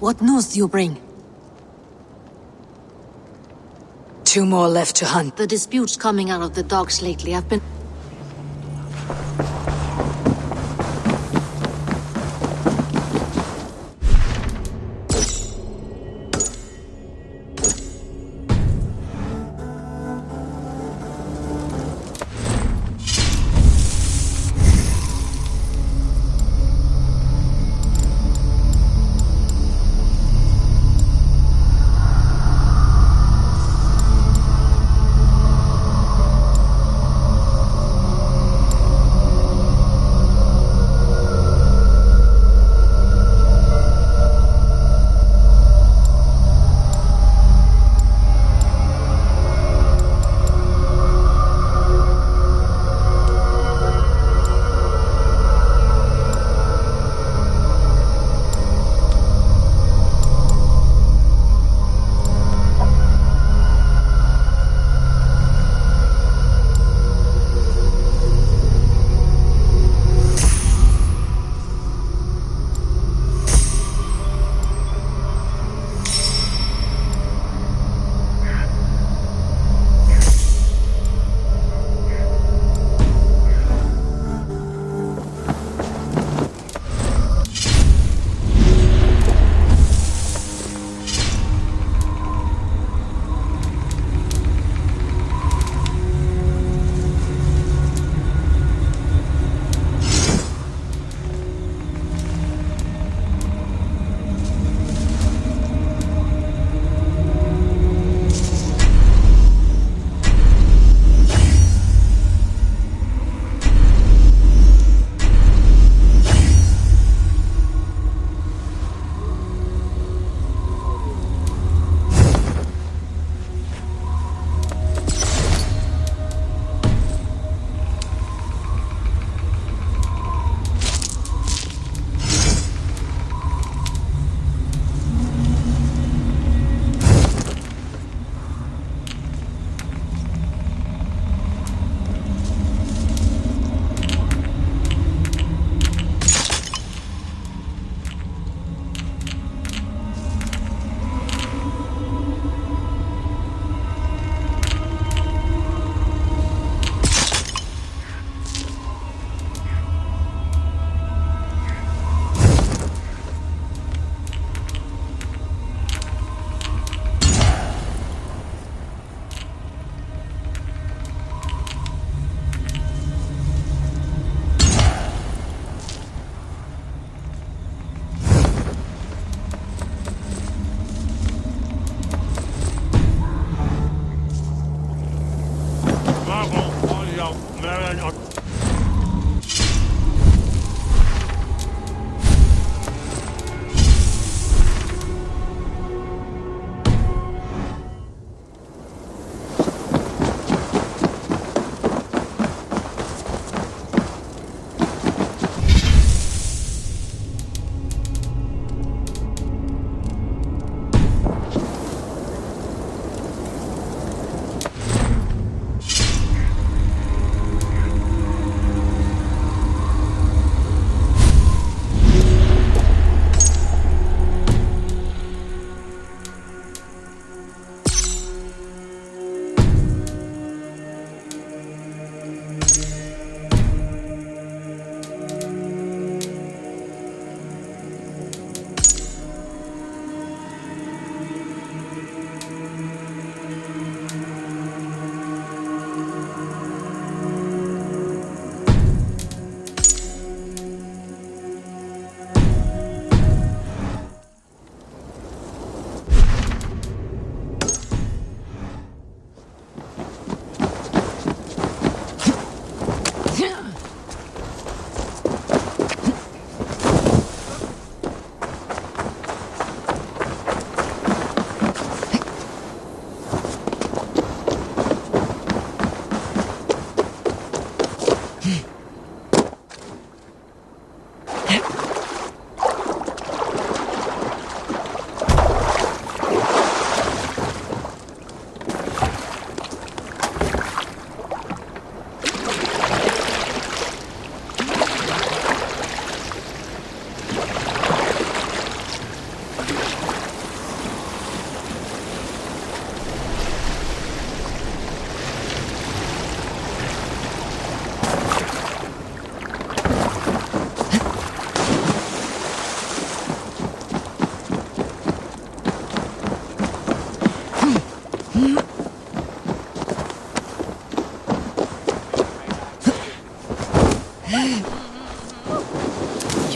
What news do you bring? 2 more left to hunt. The disputes coming out of the docks lately have been...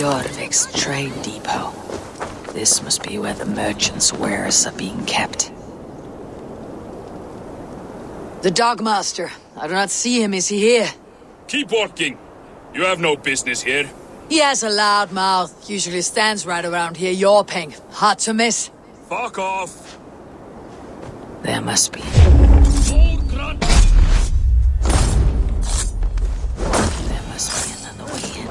Jorvik's trade depot. This must be where the merchants' wares are being kept. The Dogmaster. I do not see him. Is he here? Keep walking. You have no business here. He has a loud mouth. Usually stands right around here yawping. Hard to miss. Fuck off. There must be. There must be another way in.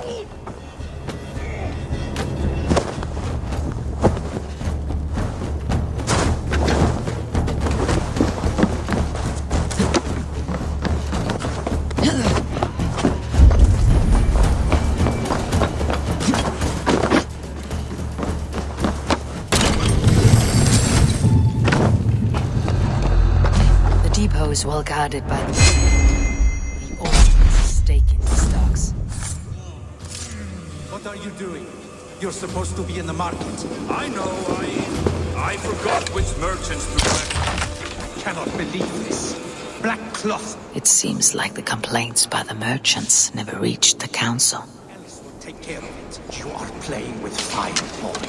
The depot is well guarded by the owner has a stake in these docks. What are you doing? You're supposed to be in the market. I know, I forgot which merchants to collect. I cannot believe this. Black cloth. It seems like the complaints by the merchants never reached the council. Alice will take care of it. You are playing with fire, boy.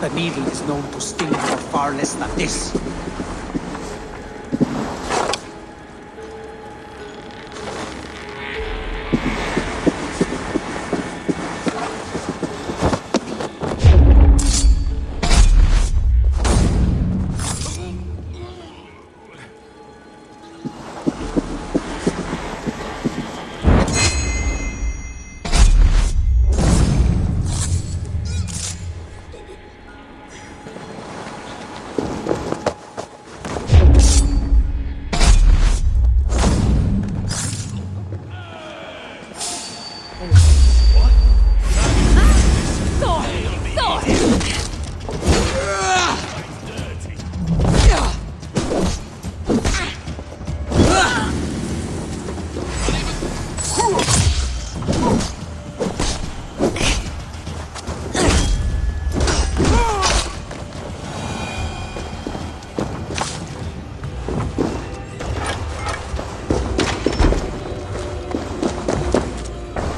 The needle is known to sting for far less than this.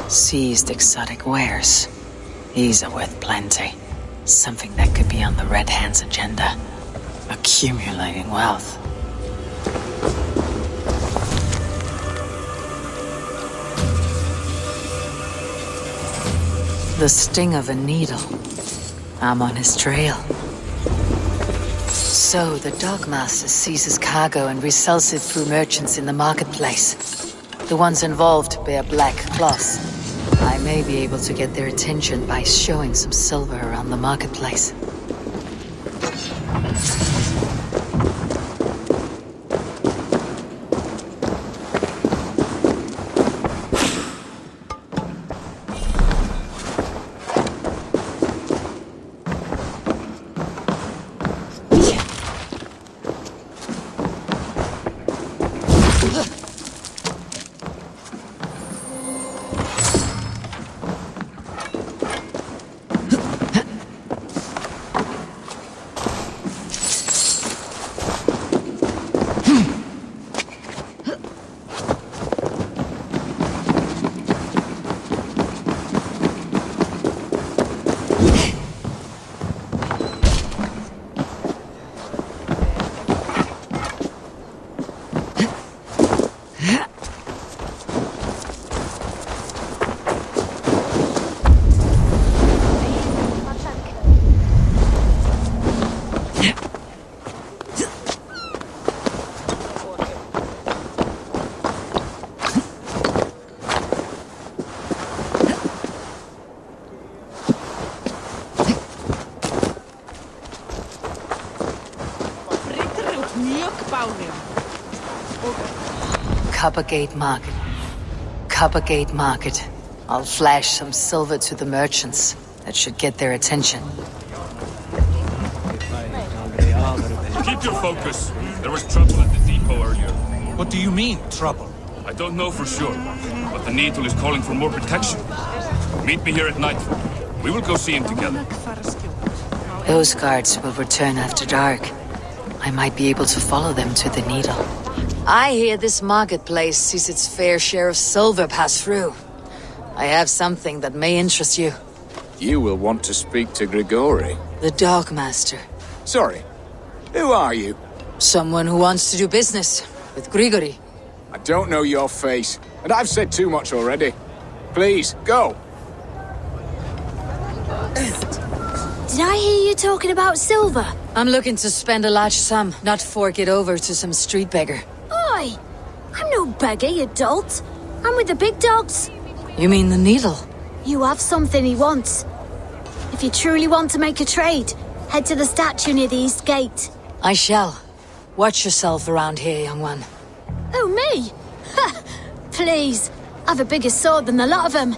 Seized exotic wares. These are worth plenty. Something that could be on the Red Hand's agenda. Accumulating wealth. The sting of a needle. I'm on his trail. So the Dogmaster seizes cargo and resells it through merchants in the marketplace. The ones involved bear black cloths. I may be able to get their attention by showing some silver around the marketplace. Coppergate Market. Coppergate Market. I'll flash some silver to the merchants. That should get their attention. Keep your focus. There was trouble at the depot earlier. What do you mean, trouble? I don't know for sure, but the Needle is calling for more protection. Meet me here at nightfall. We will go see him together. Those guards will return after dark. I might be able to follow them to the Needle. I hear this marketplace sees its fair share of silver pass through. I have something that may interest you. You will want to speak to Grigori. The Dog Master. Sorry, who are you? Someone who wants to do business with Grigori. I don't know your face, and I've said too much already. Please, go. Did I hear you talking about silver? I'm looking to spend a large sum, not fork it over to some street beggar. Oi! I'm no beggar, you dolt. I'm with the big dogs. You mean the needle? You have something he wants. If you truly want to make a trade, head to the statue near the east gate. I shall. Watch yourself around here, young one. Oh, me? Ha! Please. I've a bigger sword than the lot of them.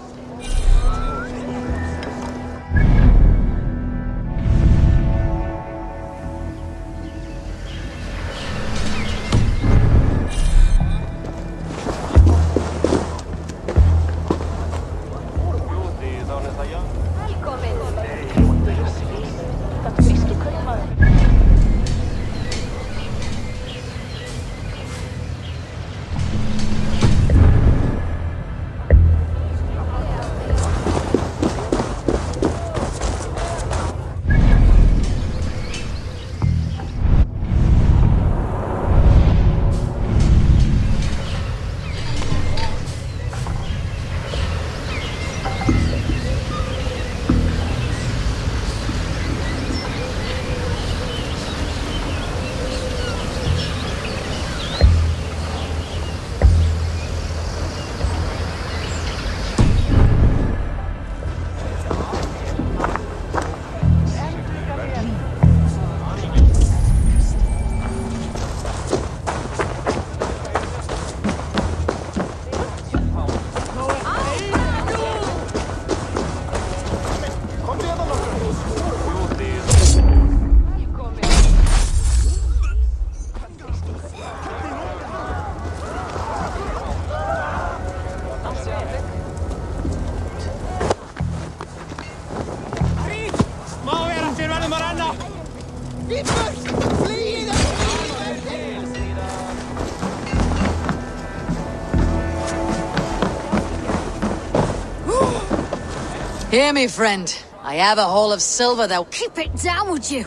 Hear me, friend. I have a haul of silver that... Keep it down, would you?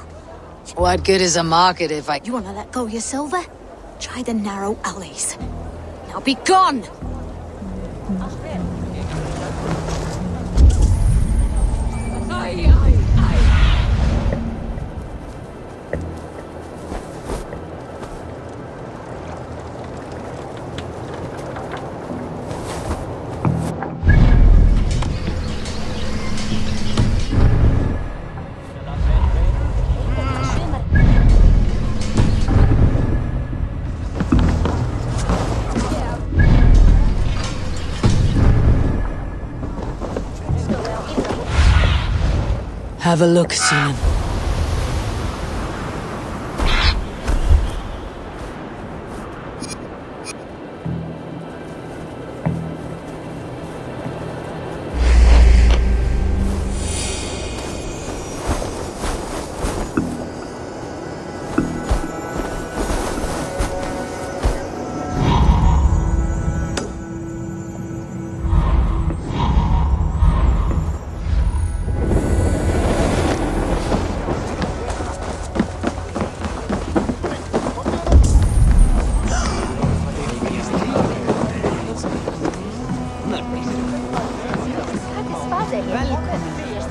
What good is a market if I... You want to let go of your silver? Try the narrow alleys. Now be gone! Have a look, Seaman.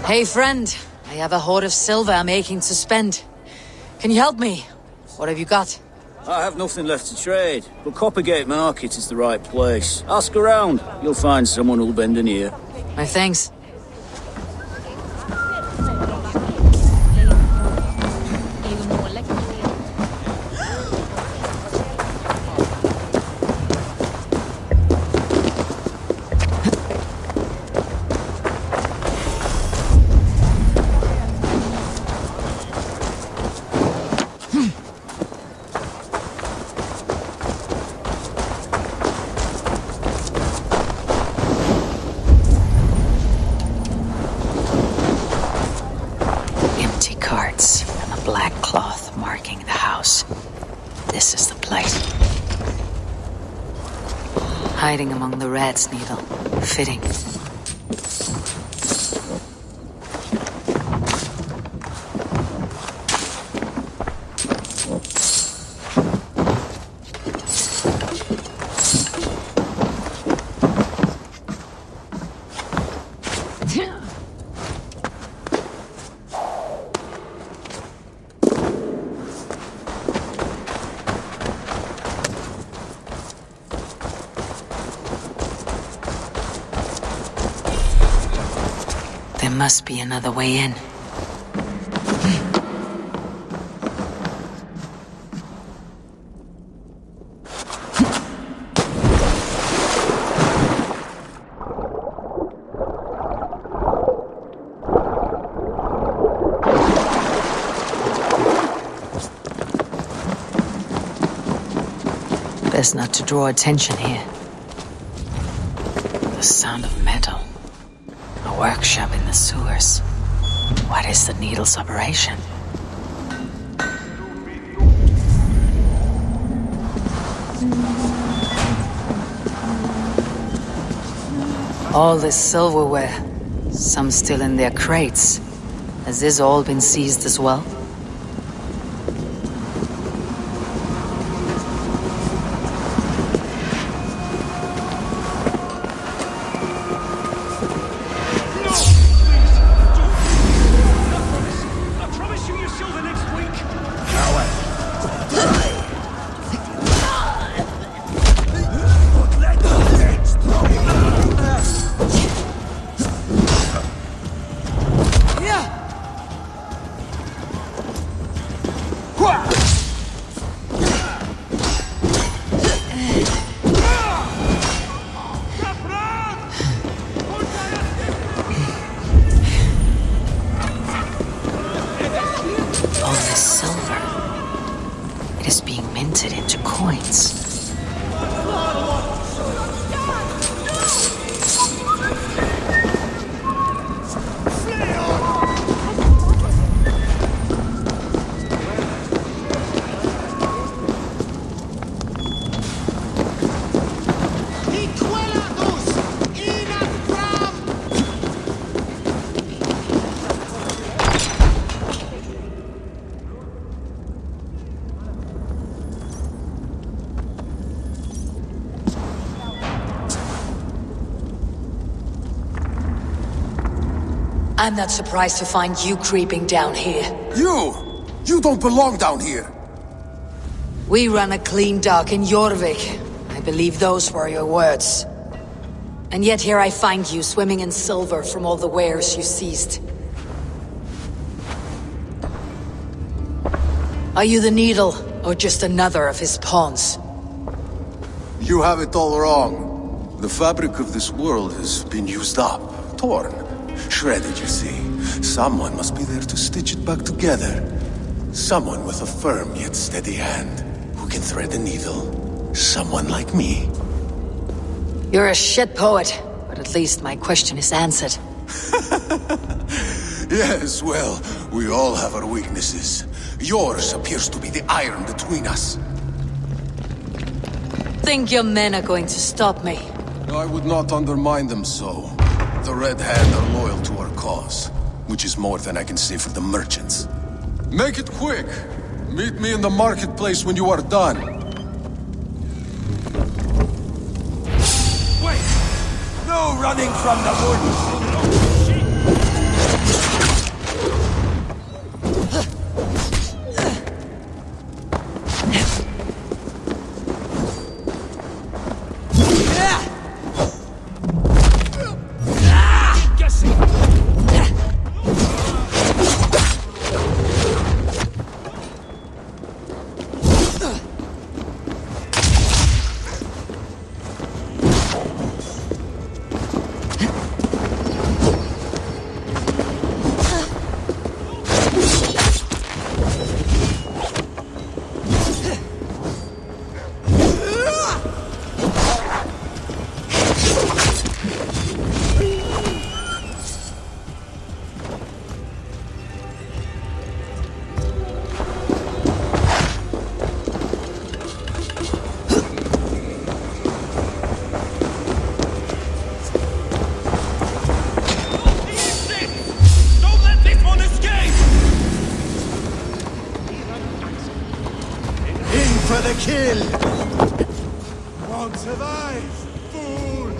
Hey, friend. I have a hoard of silver I'm aching to spend. Can you help me? What have you got? I have nothing left to trade, but Coppergate Market is the right place. Ask around. You'll find someone who'll bend an ear. My thanks. Hiding among the rat's needle. Fitting. must be another way in. Best not to draw attention here. The sound of metal. A workshop in the sewers. What is the needle's operation? All this silverware. Some still in their crates. Has this all been seized as well? I'm not surprised to find you creeping down here. You don't belong down here! We run a clean dock in Jorvik. I believe those were your words. And yet here I find you swimming in silver from all the wares you seized. Are you the Needle, or just another of his pawns? You have it all wrong. The fabric of this world has been used up, torn, shredded, you see. Someone must be there to stitch it back together. Someone with a firm yet steady hand, who can thread a needle. Someone like me. You're a shit poet, but at least my question is answered. Yes, well, we all have our weaknesses. Yours appears to be the iron between us. Think your men are going to stop me? I would not undermine them so. The Red Hand are loyal to our cause, which is more than I can say for the merchants. Make it quick! Meet me in the marketplace when you are done. Wait! No running from the woods! For the kill! Won't survive, fool!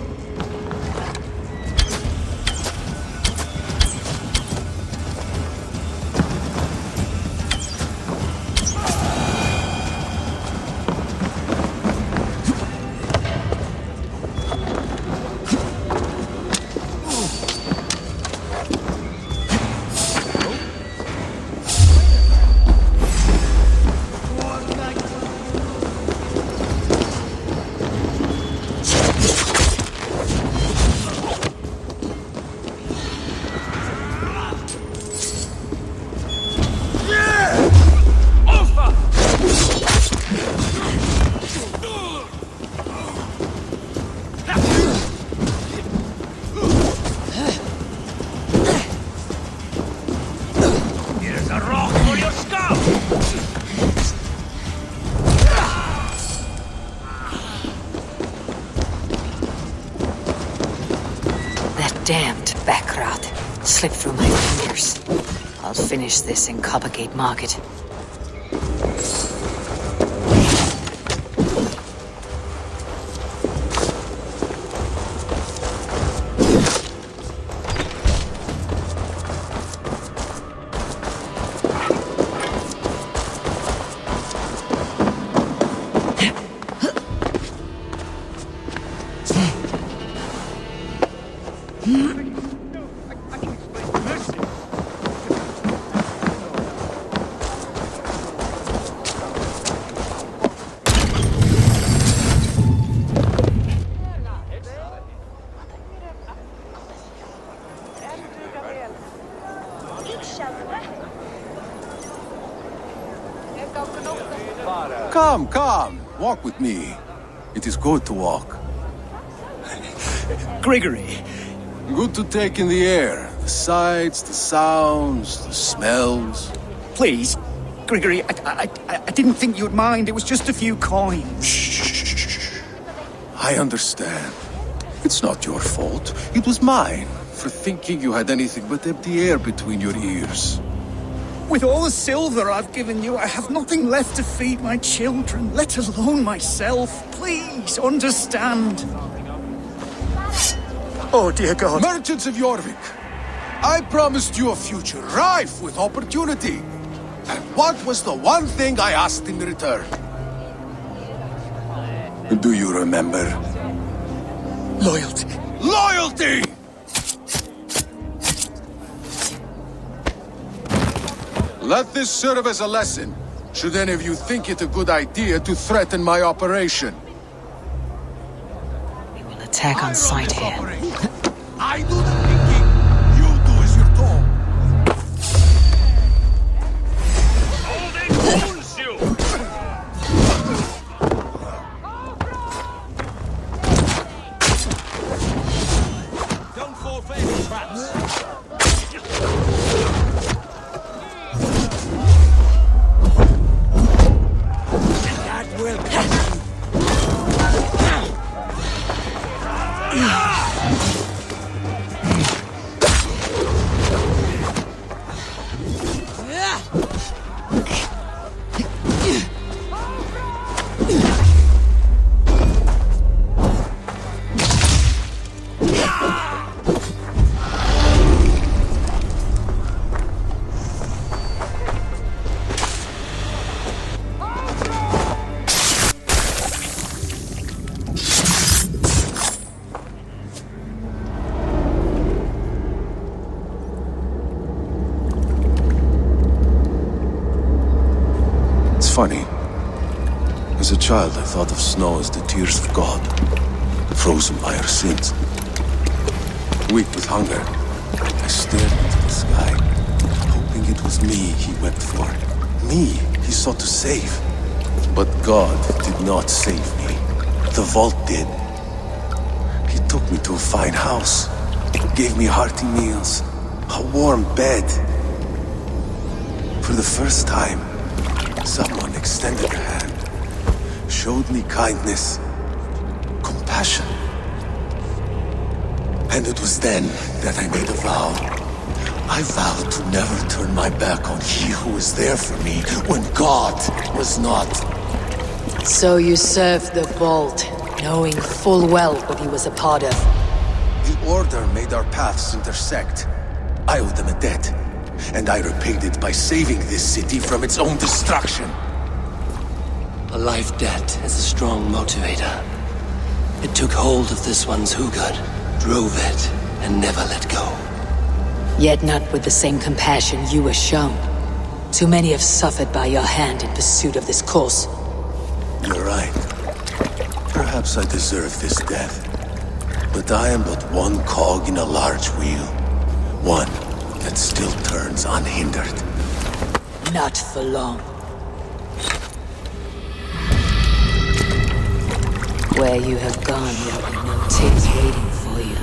damned backrot slipped through my fingers. I'll finish this in Coppergate Market. Come, walk with me. It is good to walk. Grigory, Good to take in the air. The sights, the sounds, the smells. please. Grigory, I didn't think you'd mind. It was just a few coins. Shh. I understand. It's not your fault. It was mine for thinking you had anything but empty air between your ears. With all the silver I've given you, I have nothing left to feed my children, let alone myself. Please, understand. Oh, dear God. Merchants of Jorvik, I promised you a future rife with opportunity. And what was the one thing I asked in return? Do you remember? Loyalty. Loyalty! Let this serve as a lesson, should any of you think it a good idea to threaten my operation. We will attack on sight here. I do the thinking, you do as you're told. Owns you! Don't fall for any traps. That will catch Funny. As a child, I thought of snow as the tears of God, frozen by our sins. Weak with hunger, I stared into the sky, hoping it was me he wept for. Me he sought to save. But God did not save me. The vault did. He took me to a fine house, gave me hearty meals, a warm bed. For the first time, someone extended a hand, showed me kindness, compassion. And it was then that I made a vow. I vowed to never turn my back on he who was there for me when God was not. So you served the Vault, knowing full well what he was a part of. The Order made our paths intersect. I owed them a debt, and I repaid it by saving this city from its own destruction. A life debt is a strong motivator. It took hold of this one's Hugad, drove it, and never let go. Yet not with the same compassion you were shown. Too many have suffered by your hand in pursuit of this cause. You're right. Perhaps I deserve this death. But I am but one cog in a large wheel. One that still turns unhindered. Not for long. Where you have gone, there will be no tears waiting for you.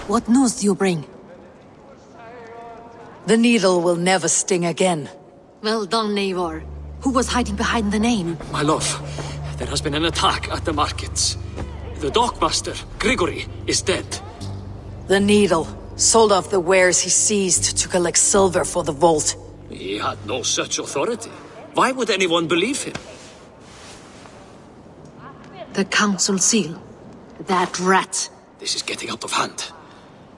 What news do you bring? The needle will never sting again. Well done, Eivor. Who was hiding behind the name? My love, there has been an attack at the markets. The dockmaster, Grigory, is dead. The needle sold off the wares he seized to collect silver for the vault. He had no such authority. Why would anyone believe him? The council seal. That rat. This is getting out of hand.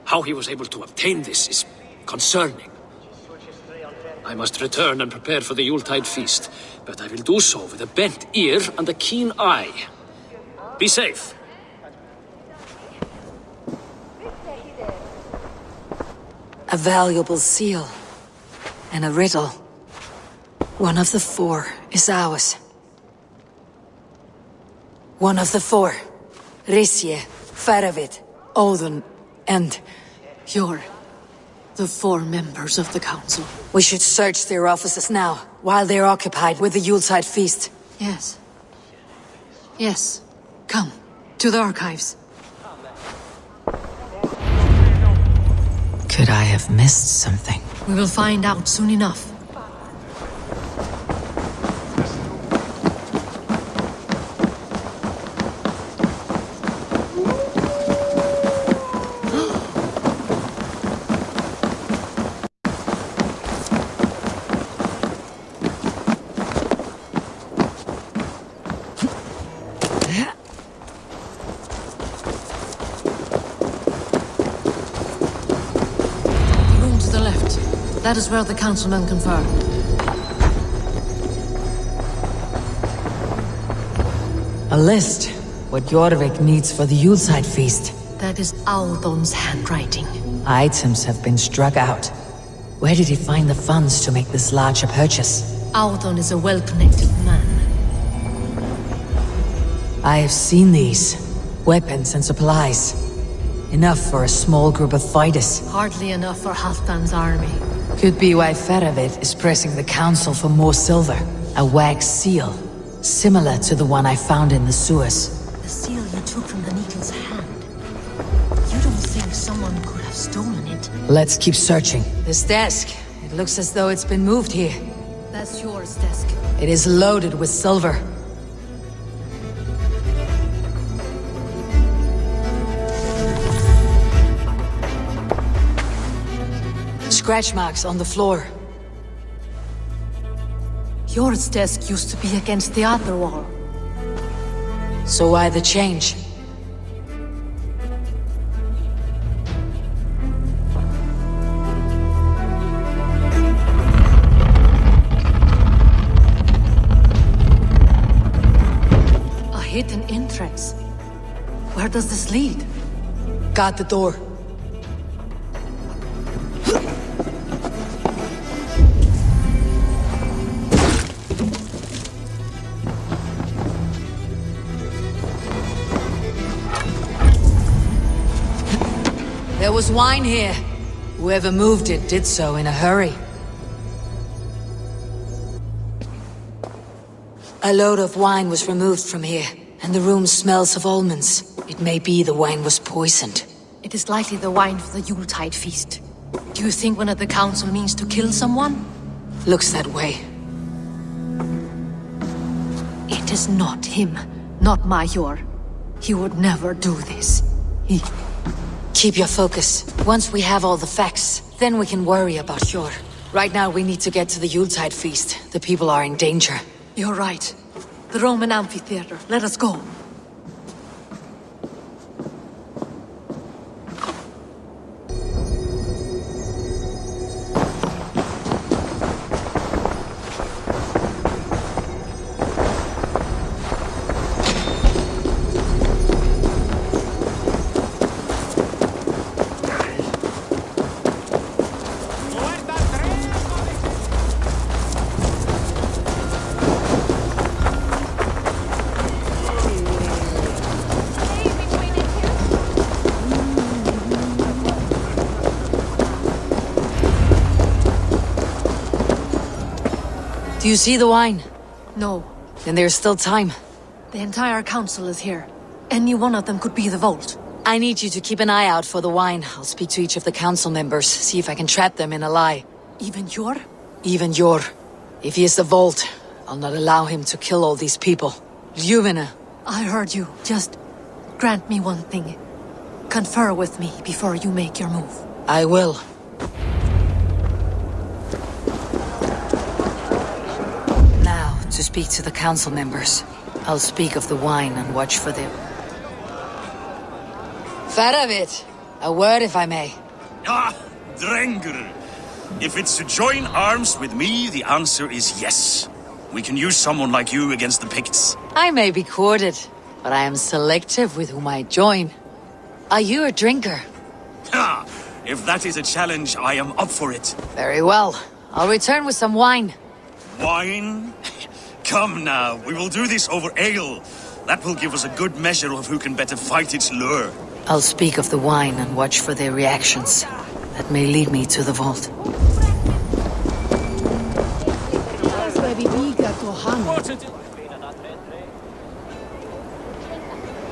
How he was able to obtain this is concerning. I must return and prepare for the Yuletide feast, but I will do so with a bent ear and a keen eye. Be safe. A valuable seal. And a riddle. One of the four is ours. One of the four. Risje, Faravid, Odin, and... You're the four members of the council. We should search their offices now, while they're occupied with the Yuletide feast. Yes. Yes. Come, to the archives. Could I have missed something? We will find out soon enough. That is where the councilmen confer. A list. What Jorvik needs for the Yuletide feast. That is Audon's handwriting. Items have been struck out. Where did he find the funds to make this larger purchase? Audon is a well-connected man. I have seen these. Weapons and supplies. Enough for a small group of fighters. Hardly enough for Halfdan's army. Could be why Faravid is pressing the council for more silver. A wax seal. Similar to the one I found in the sewers. The seal you took from the needle's hand. You don't think someone could have stolen it? Let's keep searching. This desk. It looks as though it's been moved here. That's yours, desk. It is loaded with silver. Scratch marks on the floor. Yours desk used to be against the other wall. So why the change? A hidden entrance. Where does this lead? Got the door. There was wine here. Whoever moved it did so in a hurry. A load of wine was removed from here, and the room smells of almonds. It may be the wine was poisoned. It is likely the wine for the Yuletide feast. Do you think one of the council means to kill someone? Looks that way. It is not him, not Major. He would never do this. He... Keep your focus. Once we have all the facts, then we can worry about Hjor. Right now we need to get to the Yuletide feast. The people are in danger. You're right. The Roman amphitheater. Let us go. Do you see the wine? No. Then there's still time. The entire council is here. Any one of them could be the vault. I need you to keep an eye out for the wine. I'll speak to each of the council members, see if I can trap them in a lie. Even Yor? Even Yor. If he is the vault, I'll not allow him to kill all these people. Ljuvene. I heard you. Just grant me one thing. Confer with me before you make your move. I will. Now, to speak to the council members. I'll speak of the wine and watch for them. Faravit, a word if I may. Ah, Drengr. If it's to join arms with me, the answer is yes. We can use someone like you against the Picts. I may be courted, but I am selective with whom I join. Are you a drinker? Ha! If that is a challenge, I am up for it. Very well. I'll return with some wine. Wine? Come now, we will do this over ale. That will give us a good measure of who can better fight its lure. I'll speak of the wine and watch for their reactions. That may lead me to the vault.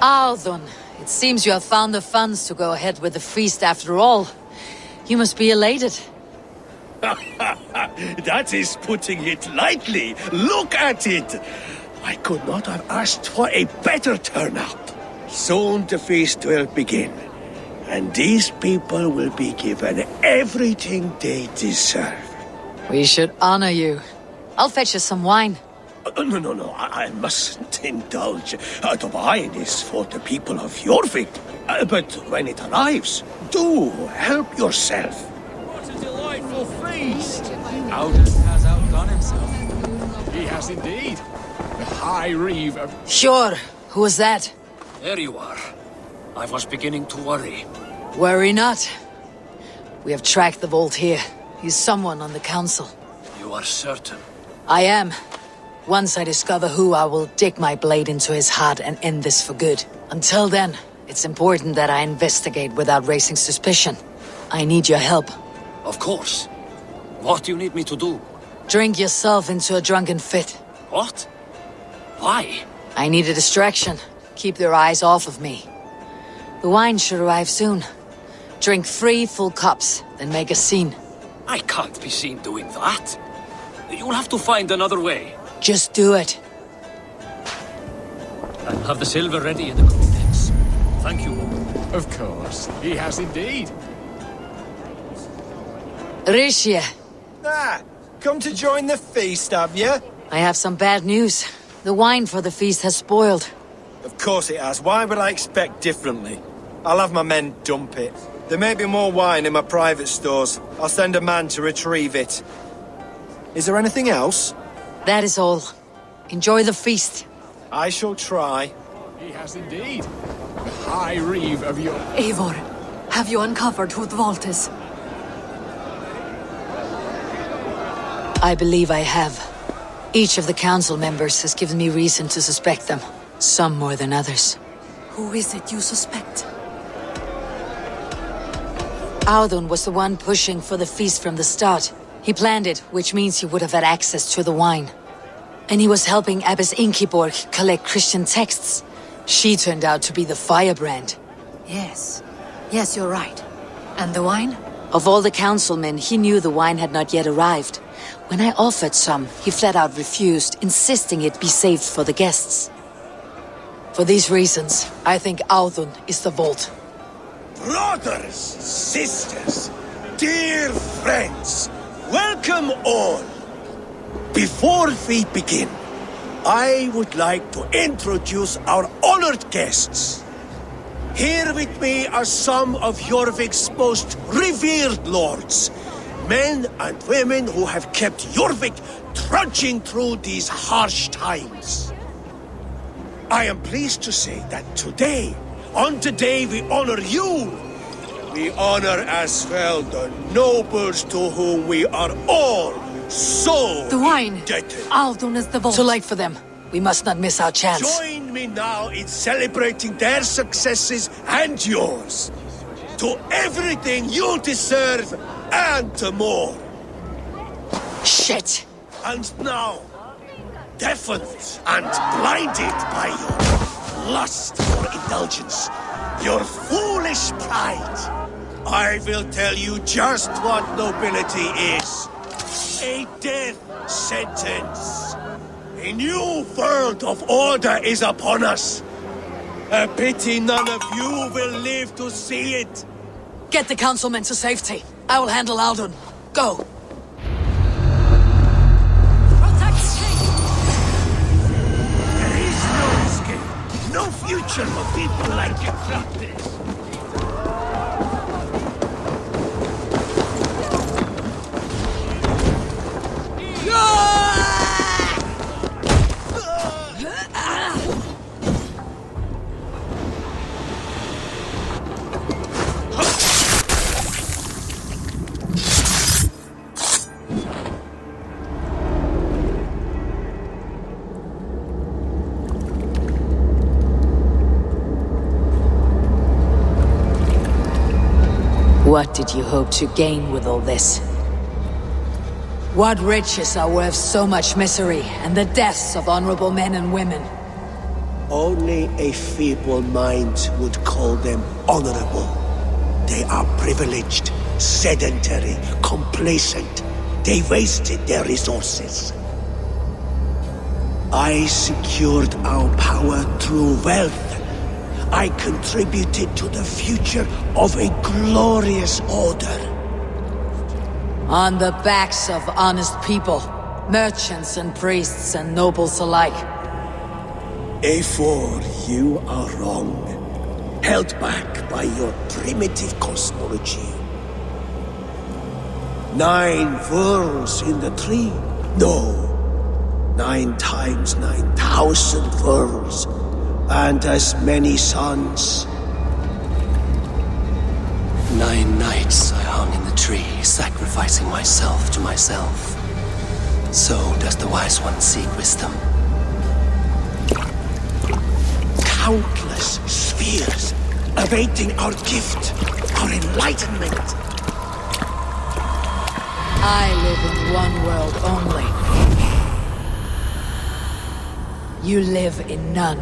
Althun, it seems you have found the funds to go ahead with the feast after all. You must be elated. That is putting it lightly. Look at it! I could not have asked for a better turnout. Soon the feast will begin, and these people will be given everything they deserve. We should honor you. I'll fetch us some wine. No, I mustn't indulge. The wine is for the people of Jorvik. But when it arrives, do help yourself. What a delightful feast! Auden has outdone himself. He has indeed. The High Reeve of... Sure. Who was that? There you are. I was beginning to worry. Worry not. We have tracked the vault here. He's someone on the council. You are certain? I am. Once I discover who, I will dig my blade into his heart and end this for good. Until then, it's important that I investigate without raising suspicion. I need your help. Of course. What do you need me to do? Drink yourself into a drunken fit. What? Why? I need a distraction. Keep their eyes off of me. The wine should arrive soon. Drink 3 full cups, then make a scene. I can't be seen doing that. You'll have to find another way. Just do it. I'll have the silver ready in the coming days. Thank you all. Of course, he has indeed. Rishia, Come to join the feast, have you? I have some bad news. The wine for the feast has spoiled. Of course it has. Why would I expect differently? I'll have my men dump it. There may be more wine in my private stores. I'll send a man to retrieve it. Is there anything else? That is all. Enjoy the feast. I shall try. He has indeed. The High Reeve of your... Eivor, have you uncovered who the vault is? I believe I have. Each of the council members has given me reason to suspect them. Some more than others. Who is it you suspect? Audun was the one pushing for the feast from the start. He planned it, which means he would have had access to the wine. And he was helping Abbess Inkiborg collect Christian texts. She turned out to be the firebrand. Yes. Yes, you're right. And the wine? Of all the councilmen, he knew the wine had not yet arrived. When I offered some, he flat out refused, insisting it be saved for the guests. For these reasons, I think Audun is the vault. Brothers, sisters, dear friends, welcome all. Before we begin, I would like to introduce our honored guests. Here with me are some of Jorvik's most revered lords, men and women who have kept Jorvik trudging through these harsh times. I am pleased to say that today, on the day we honor you, we honor as well the nobles to whom we are all so The wine! indebted. Audun is the vault. Too late for them. We must not miss our chance. Join me now in celebrating their successes and yours. To everything you deserve and to more. Shit! And now, deafened and blinded by your lust for indulgence, your foolish pride, I will tell you just what nobility is. A death sentence. A new world of order is upon us. A pity none of you will live to see it. Get the councilmen to safety. I will handle Aldon. Go. There is no escape. No future for people like you. What did you hope to gain with all this? What riches are worth so much misery and the deaths of honorable men and women? Only a feeble mind would call them honorable. They are privileged, sedentary, complacent. They wasted their resources. I secured our power through wealth. I contributed to the future of a glorious order. On the backs of honest people, merchants and priests and nobles alike. A4, you are wrong. Held back by your primitive cosmology. 9 worlds in the tree? No. 9 times 9,000 worlds. And as many suns. 9 nights I hung in the tree, sacrificing myself to myself. So does the wise one seek wisdom. Countless spheres awaiting our gift, our enlightenment. I live in one world only. You live in none.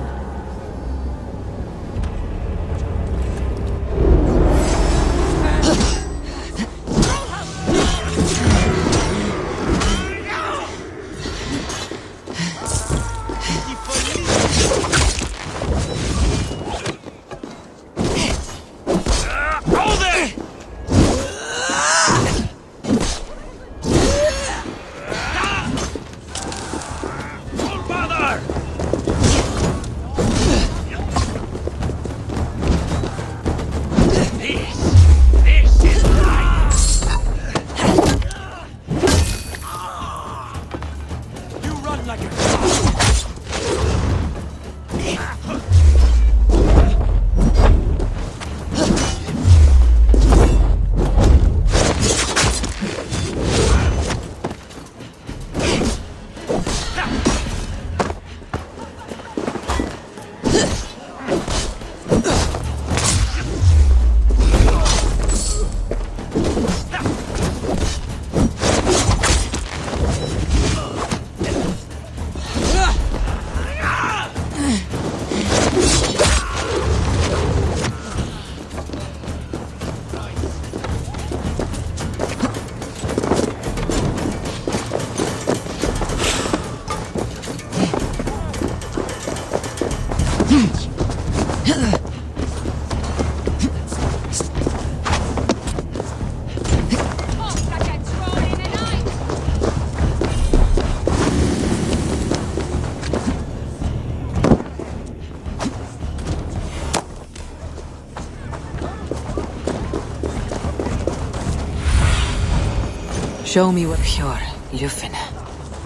Show me what pure, Lufin.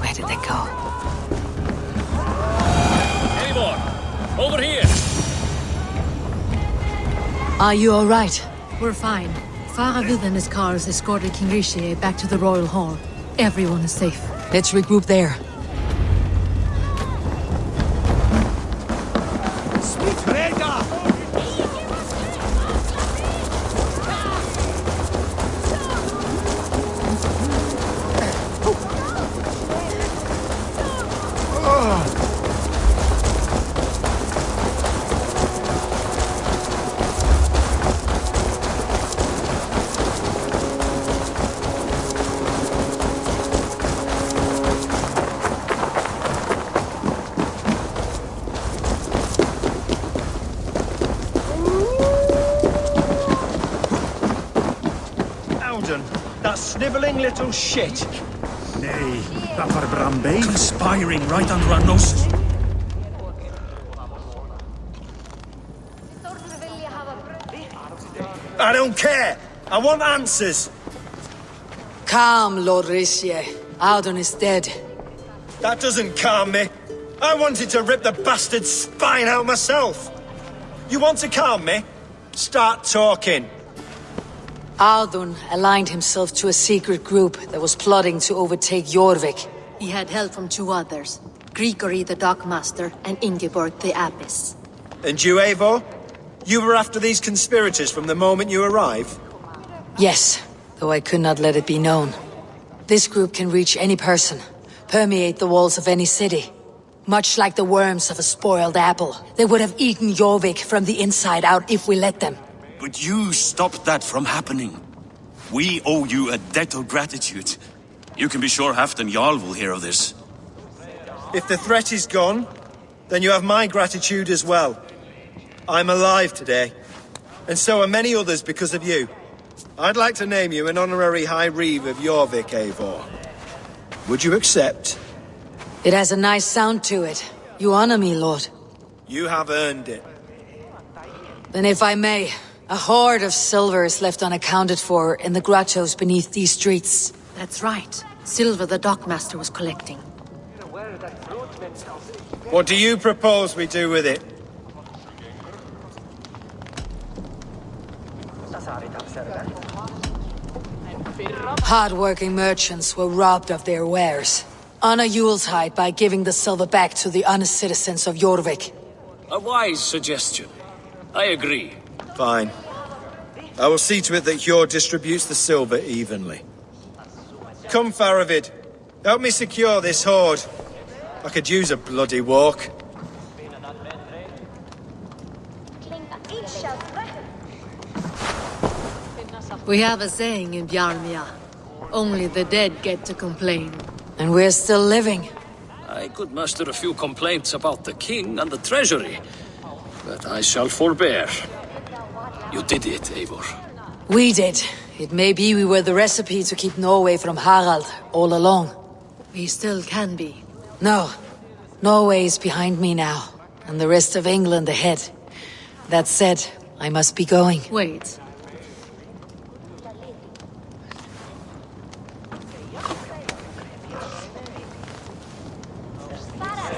Where did they go? Eivor! Over here! Are you all right? We're fine. Faravid and his cars escorted King Rishi back to the Royal Hall. Everyone is safe. Let's regroup there. That snivelling little shit. Nay, Papa Brambe conspiring right under our noses. I don't care. I want answers. Calm, Lord Ricie. Audun is dead. That doesn't calm me. I wanted to rip the bastard's spine out myself. You want to calm me? Start talking. Audun aligned himself to a secret group that was plotting to overtake Jorvik. He had help from two others, Grigory the Dockmaster and Ingeborg the Abbess. And you, Eivor? You were after these conspirators from the moment you arrived? Yes, though I could not let it be known. This group can reach any person, permeate the walls of any city. Much like the worms of a spoiled apple, they would have eaten Jorvik from the inside out if we let them. But you stopped that from happening. We owe you a debt of gratitude. You can be sure Halfdan Jarl will hear of this. If the threat is gone, then you have my gratitude as well. I'm alive today, and so are many others because of you. I'd like to name you an honorary High Reeve of Jorvik, Eivor. Would you accept? It has a nice sound to it. You honor me, Lord. You have earned it. Then if I may, a hoard of silver is left unaccounted for in the grottos beneath these streets. That's right. Silver the Dockmaster was collecting. What do you propose we do with it? Hard-working merchants were robbed of their wares. Honor Yuletide by giving the silver back to the honest citizens of Jorvik. A wise suggestion. I agree. Fine. I will see to it that Hjord distributes the silver evenly. Come, Faravid. Help me secure this hoard. I could use a bloody walk. We have a saying in Bjarmia. Only the dead get to complain. And we're still living. I could muster a few complaints about the king and the treasury, but I shall forbear. You did it, Eivor. We did. It may be we were the recipe to keep Norway from Harald all along. We still can be. No. Norway is behind me now, and the rest of England ahead. That said, I must be going. Wait.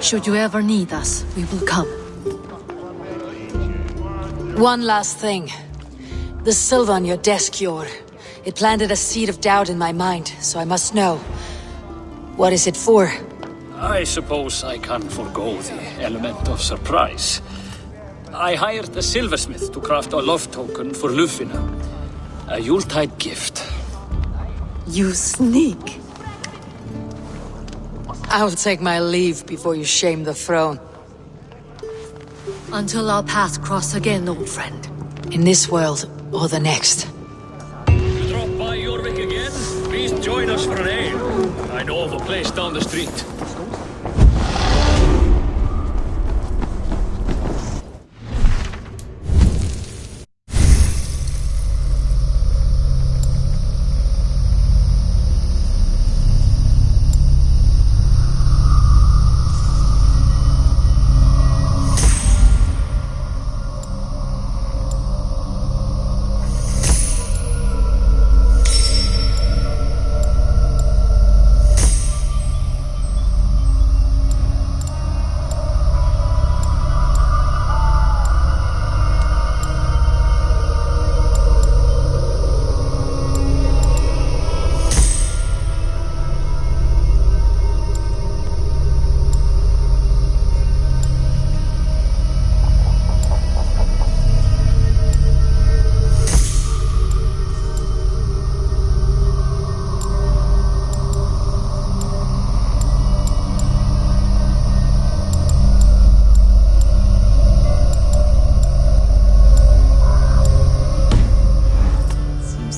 Should you ever need us, we will come. One last thing. The silver on your desk, Jor. It planted a seed of doubt in my mind, so I must know. What is it for? I suppose I can forgo the element of surprise. I hired a silversmith to craft a love token for Lufina. A Yuletide gift. You sneak. I'll take my leave before you shame the throne. Until our paths cross again, old friend. In this world, or the next. You drop by Jorvik again? Please join us for an ale. I know of a place down the street.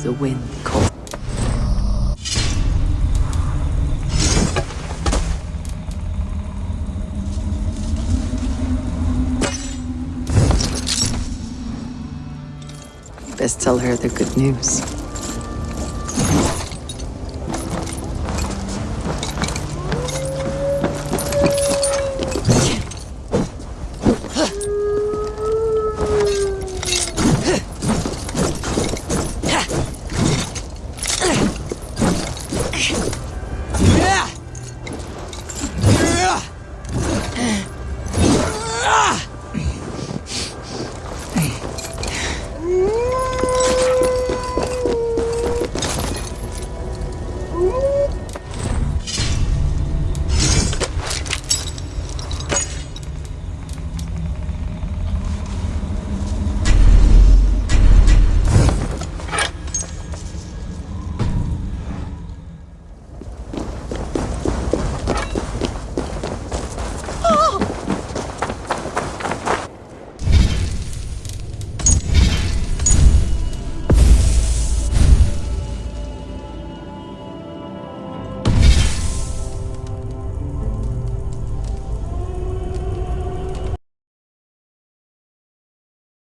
The wind cold. Best tell her the good news. Jorvik.